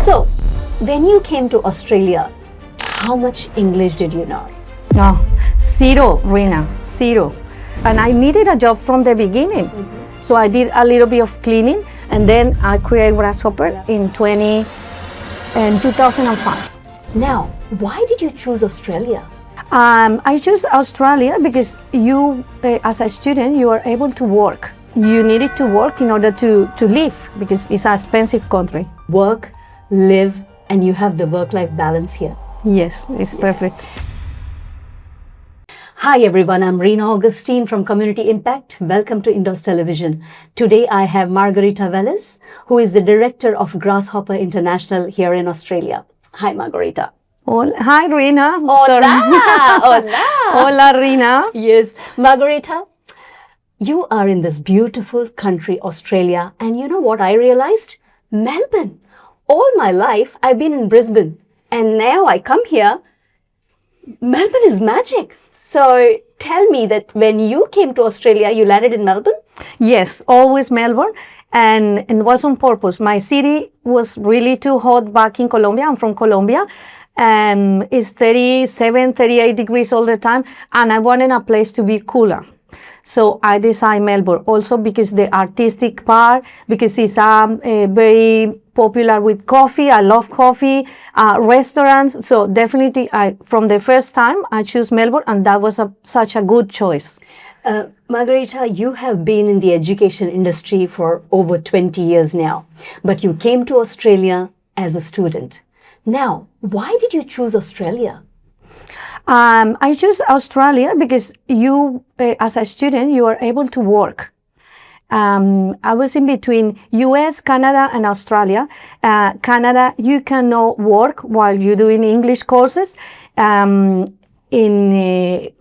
So, when you came to Australia, how much English did you know? No, zero, Reena, zero. And I needed a job from the beginning. So I did a little bit of cleaning, and then I created Grasshopper in 2005. Now, why did you choose Australia? I chose Australia because you, as a student, you are able to work. You needed to work in order to live because it's an expensive country. Work, live, and you have the work-life balance here. Yes, it's perfect. Hi everyone, I'm Reena Augustine from Community Impact. Welcome to INDOZ Television. Today I have Margarita, who is the director of Grasshopper International here in Australia. Hi Margarita. Hi Reena. Hola! Hola! Hola Reena. Yes, Margarita, you are in this beautiful country, Australia, and you know what I realized? Melbourne. All my life I've been in Brisbane, and now I come here. Melbourne is magic. So tell me that when you came to Australia, you landed in Melbourne? Yes, always Melbourne, and it was on purpose. My city was really too hot back in Colombia. I'm from Colombia, and it's 37, 38 degrees all the time, and I wanted a place to be cooler. So I decided Melbourne, also because the artistic part, because it's very popular with coffee. I love coffee, restaurants. So definitely, from the first time, I chose Melbourne, and that was such a good choice. Margarita, you have been in the education industry for over 20 years now, but you came to Australia as a student. Now, why did you choose Australia? I chose Australia because you, as a student, you are able to work. I was in between US, Canada, and Australia. Canada, you cannot work while you're doing English courses. In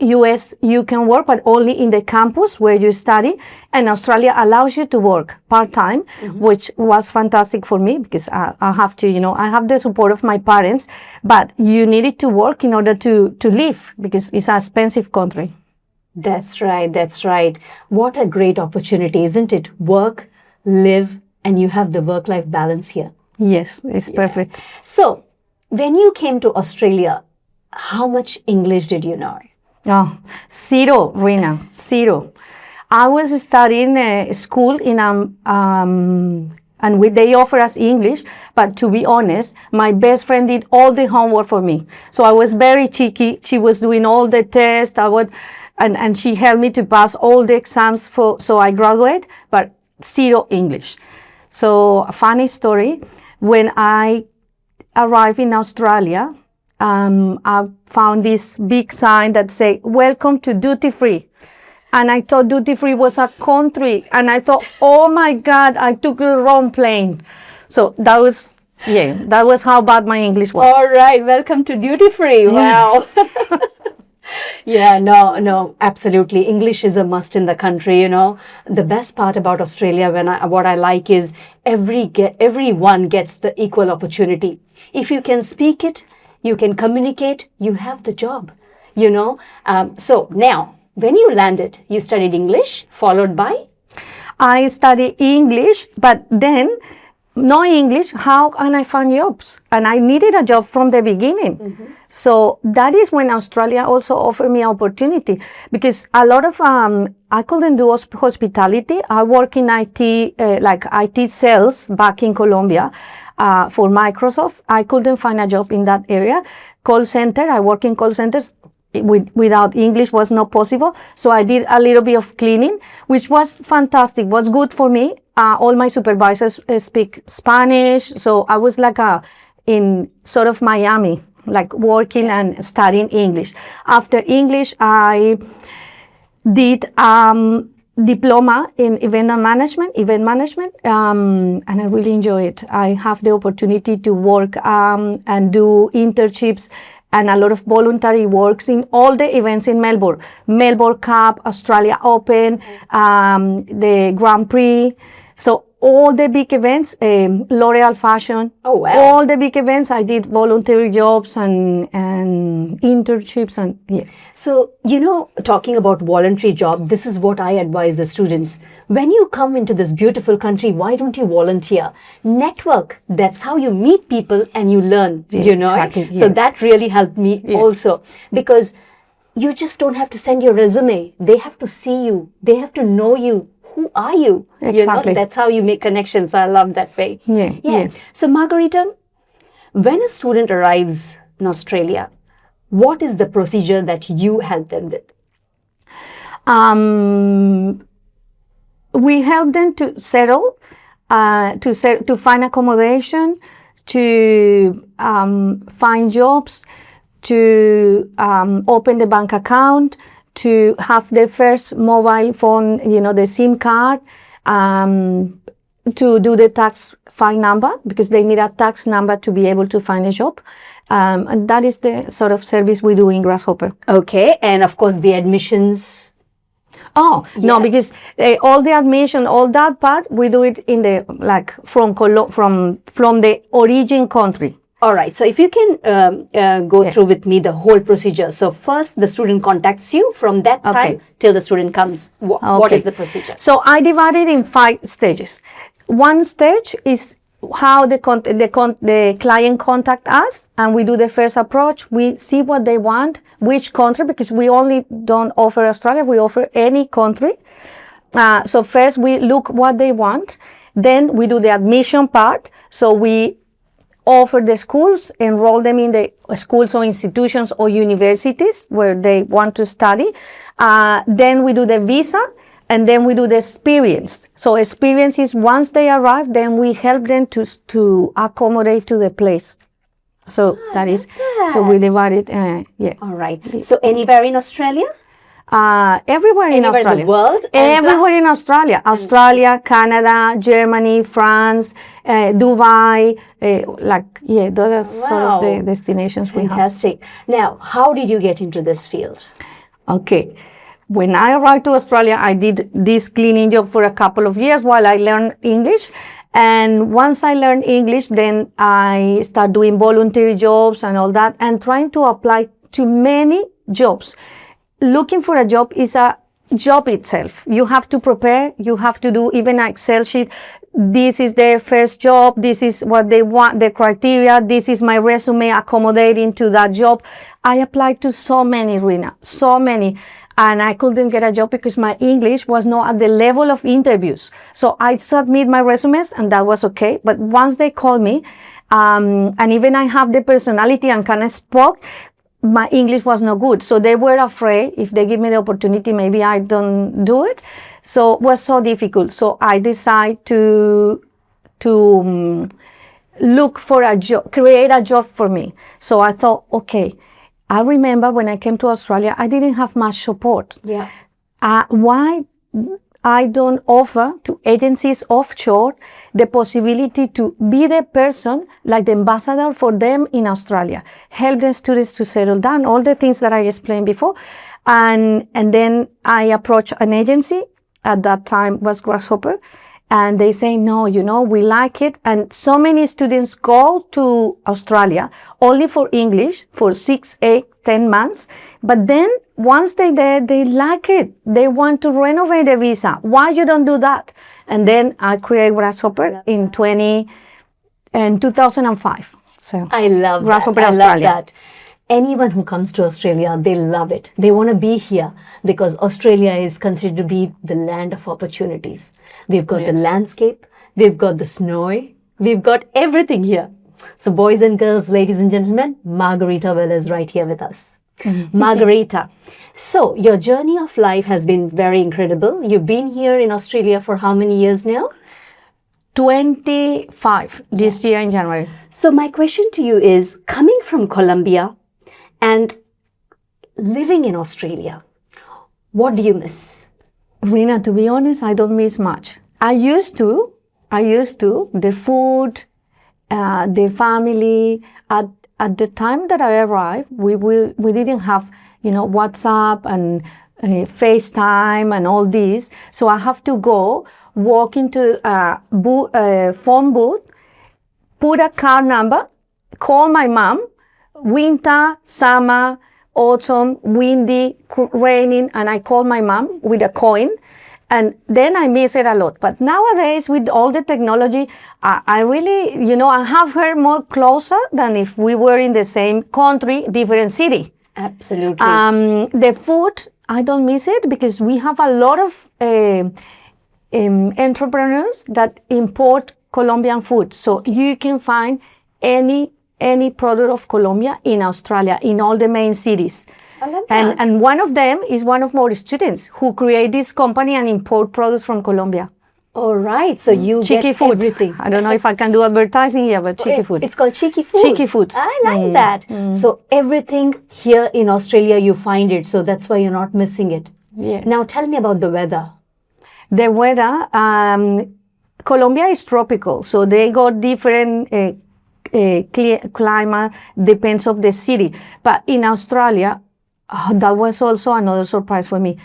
US, you can work, but only in the campus where you study. And Australia allows you to work part-time, which was fantastic for me because I have to, I have the support of my parents, but you needed to work in order to live because it's an expensive country. That's right. That's right. What a great opportunity, isn't it? Work, live, and you have the work-life balance here. Yes, it's perfect. So, when you came to Australia, how much English did you know? Oh, zero, Reena, zero. I was studying school in and they offer us English, but to be honest, my best friend did all the homework for me. So I was very cheeky. She was doing all the tests. And she helped me to pass all the exams so I graduate, but zero English. So a funny story, when I arrived in Australia, I found this big sign that said, "Welcome to duty free." And I thought duty free was a country. And I thought, oh my God, I took the wrong plane. So that was how bad my English was. All right, welcome to duty free. Wow. Yeah, no, absolutely. English is a must in the country, The best part about Australia, what I like is everyone gets the equal opportunity. If you can speak it, you can communicate, you have the job, So now, when you landed, you studied English, followed by? I studied English, but then no English, how can I find jobs? And I needed a job from the beginning. So that is when Australia also offered me opportunity because a lot of, I couldn't do hospitality. I work in IT, like IT sales back in Colombia for Microsoft. I couldn't find a job in that area. Call center, I work in call centers. Without English was not possible. So I did a little bit of cleaning, which was fantastic, was good for me. All my supervisors speak Spanish. So I was like in sort of Miami, like working and studying English. After English, I did diploma in event management, and I really enjoy it. I have the opportunity to work and do internships and a lot of voluntary works in all the events in Melbourne. Melbourne Cup, Australia Open, the Grand Prix. So all the big events, L'Oreal Fashion. Oh, wow. All the big events, I did voluntary jobs and internships and yeah. So, talking about voluntary job, this is what I advise the students. When you come into this beautiful country, why don't you volunteer? Network. That's how you meet people and you learn, Exactly, So yeah. that really helped me also, because you just don't have to send your resume. They have to see you. They have to know you. Who are you? Exactly. That's how you make connections. I love that way. Yeah. So, Margarita, when a student arrives in Australia, what is the procedure that you help them with? We help them to settle, to find accommodation, to find jobs, to open the bank account, to have the first mobile phone, the SIM card, to do the tax file number, because they need a tax number to be able to find a job. And that is the sort of service we do in Grasshopper. Okay, and of course the admissions. Oh, no, because all the admission, all that part, we do it in the, from the origin country. All right. So if you can go through with me the whole procedure. So first the student contacts you. From that time till the student comes, what is the procedure? So I divide it in 5 stages. One stage is how the client contact us, and we do the first approach. We see what they want, which country, because we only don't offer Australia, we offer any country. So first we look what they want. Then we do the admission part. So we offer the schools, enroll them in the schools or institutions or universities where they want to study. Then we do the visa, and then we do the experience. So experience is once they arrive, then we help them to accommodate to the place. So so we divide it, All right. So anywhere in Australia? Everywhere in Australia. In the world? Everywhere in Australia. Australia, Canada, Germany, France, Dubai, those are sort of the destinations we have. Fantastic. Now, how did you get into this field? Okay. When I arrived to Australia, I did this cleaning job for a couple of years while I learned English. And once I learned English, then I started doing voluntary jobs and all that, and trying to apply to many jobs. Looking for a job is a job itself. You have to prepare, you have to do even an Excel sheet. This is their first job, this is what they want, the criteria, this is my resume accommodating to that job. I applied to so many, Reena, so many. And I couldn't get a job because my English was not at the level of interviews. So I submit my resumes and that was okay. But once they called me, and even I have the personality and kind of spoke, my English was not good. So they were afraid if they give me the opportunity, maybe I don't do it. So it was so difficult. So I decided to look for a job, create a job for me. So I thought, okay, I remember when I came to Australia, I didn't have much support. Yeah. Why I don't offer to agencies offshore the possibility to be the person, like the ambassador for them in Australia, help the students to settle down, all the things that I explained before. And then I approached an agency, at that time was Grasshopper, and they say, no, we like it. And so many students go to Australia only for English for 6, 8, 10 months. But then once they're there, they like it. They want to renovate the visa. Why you don't do that? And then I created Grasshopper in 2005. So I love Grasshopper that. Australia. I love that. Anyone who comes to Australia, they love it. They want to be here because Australia is considered to be the land of opportunities. We've got the landscape, we've got the snow, we've got everything here. So boys and girls, ladies and gentlemen, Margarita Will is right here with us. Margarita, so your journey of life has been very incredible. You've been here in Australia for how many years now? 25 this year in January. So my question to you is, coming from Colombia and living in Australia, what do you miss? Reena, to be honest, I don't miss much. I used to, the food, the family. At the time that I arrived, we didn't have, WhatsApp and FaceTime and all this. So I have to go walk into a phone booth, put a card number, call my mom, winter, summer, autumn, windy, raining, and I call my mom with a coin. And then I miss it a lot. But nowadays, with all the technology, I really, I have her more closer than if we were in the same country, different city. Absolutely. The food, I don't miss it because we have a lot of entrepreneurs that import Colombian food. So you can find any product of Colombia in Australia, in all the main cities. I love that. And one of them is one of my students who create this company and import products from Colombia. All right. So you Cheeky get food. everything. I don't know if I can do advertising here, but cheeky food. It's called cheeky food. Cheeky foods. I like that. So everything here in Australia, you find it. So that's why you're not missing it. Yeah. Now tell me about the weather. The weather, Colombia is tropical, so they got different climate, depends of the city. But in Australia, that was also another surprise for me.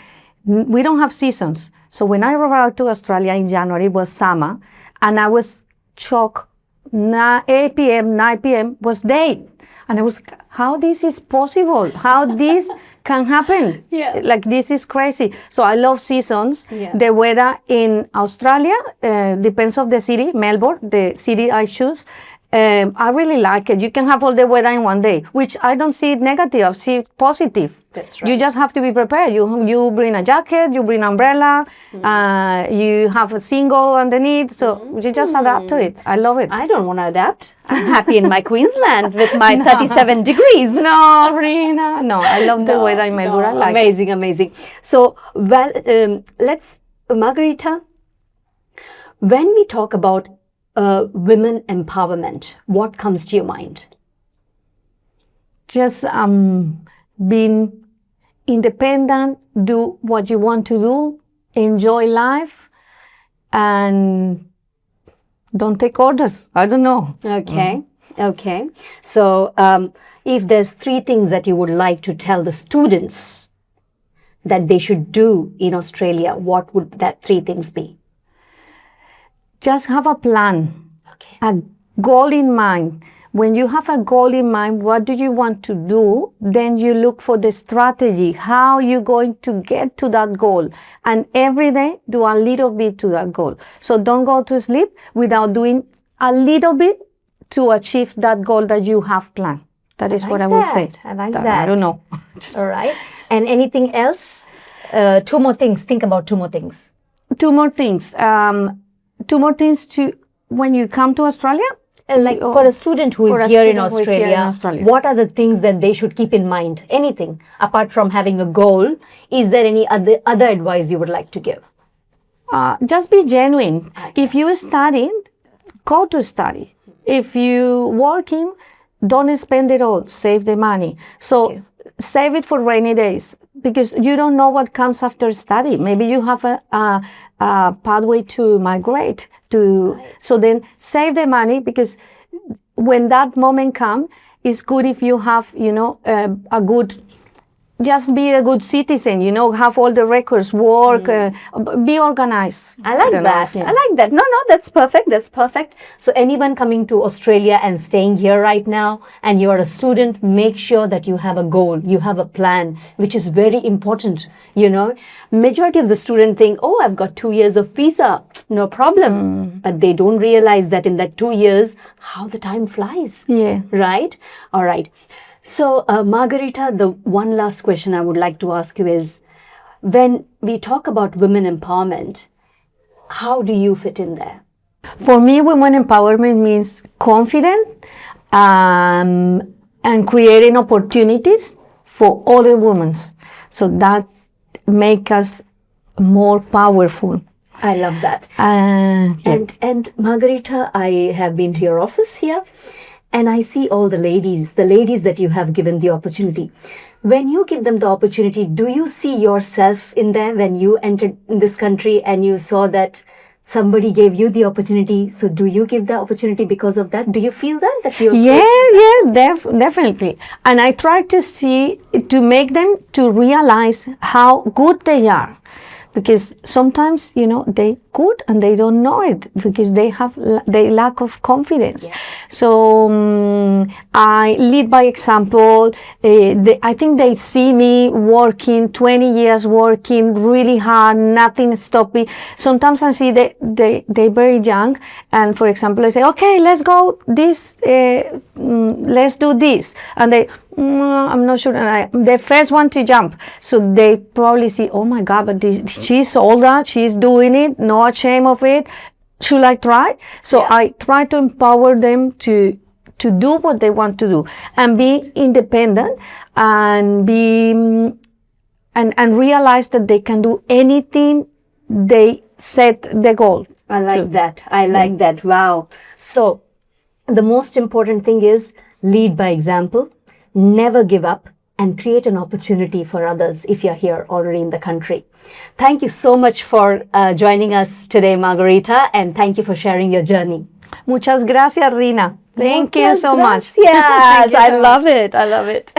We don't have seasons. So when I arrived to Australia in January, it was summer, and I was shocked. 8 p.m., 9 p.m. was day. And I was, how this is possible? How this can happen? Yeah. Like, this is crazy. So I love seasons. Yeah. The weather in Australia depends of the city, Melbourne, the city I choose. I really like it. You can have all the weather in one day, which I don't see it negative, I see it positive. That's right. You just have to be prepared. You bring a jacket, you bring umbrella, you have a single underneath, so you just adapt to it. I love it. I don't want to adapt. I'm happy in my Queensland with my 37 degrees. No, Reena. No, I love the weather in Melbourne. I like amazing, amazing. So, let's, Margarita, when we talk about women empowerment, what comes to your mind? Just being independent, do what you want to do, enjoy life, and don't take orders. I don't know. Okay, okay. So, if there's 3 things that you would like to tell the students that they should do in Australia, what would that 3 things be? Just have a plan, Okay. a goal in mind. When you have a goal in mind, what do you want to do? Then you look for the strategy, how you're going to get to that goal. And every day, do a little bit to that goal. So don't go to sleep without doing a little bit to achieve that goal that you have planned. That is what I would say. I like that. I don't know. All right. And anything else? 2 more things. Think about 2 more things. 2 more things. 2 more things to when you come to Australia. Like for a student who is here in Australia, what are the things that they should keep in mind? Anything apart from having a goal? Is there any other advice you would like to give? Just be genuine. If you studying, go to study. If you working, don't spend it all. Save the money. So save it for rainy days, because you don't know what comes after study. Maybe you have a pathway to migrate to, so then save the money, because when that moment comes, it's good if you have, a good, just be a good citizen, have all the records, work, be organized. I like that. I like that. No, that's perfect. That's perfect. So anyone coming to Australia and staying here right now, and you're a student, make sure that you have a goal, you have a plan, which is very important. Majority of the students think, oh, I've got 2 years of visa, no problem. But they don't realize that in that 2 years, how the time flies. Yeah. Right? All right. So, Margarita, the one last question I would like to ask you is, when we talk about women empowerment, how do you fit in there? For me, women empowerment means confidence and creating opportunities for other women. So that make us more powerful. I love that. Yeah. And Margarita, I have been to your office here, and I see all the ladies that you have given the opportunity. When you give them the opportunity, do you see yourself in them when you entered in this country and you saw that somebody gave you the opportunity? So do you give the opportunity because of that? Do you feel that you're... Definitely. And I try to make them to realize how good they are. because sometimes, they could and they don't know it because they have they lack of confidence. Yeah. So I lead by example. I think they see me working 20 years, working really hard, nothing stopping. Sometimes I see they're very young, and for example, I say, okay, let's go this, let's do this, and they, I'm not sure. And the first one to jump, so they probably see, oh my God, but she's older, she's doing it, no shame of it. Should I try? So Yeah. I try to empower them to do what they want to do and be independent and be and realize that they can do anything they set the goal. I like that. I like that. Wow. So the most important thing is lead by example, never give up, and create an opportunity for others if you're here already in the country. Thank you so much for joining us today, Margarita, and thank you for sharing your journey. Muchas gracias, Reena. Thank you so much. Yes, Thank you I so love it. I love it.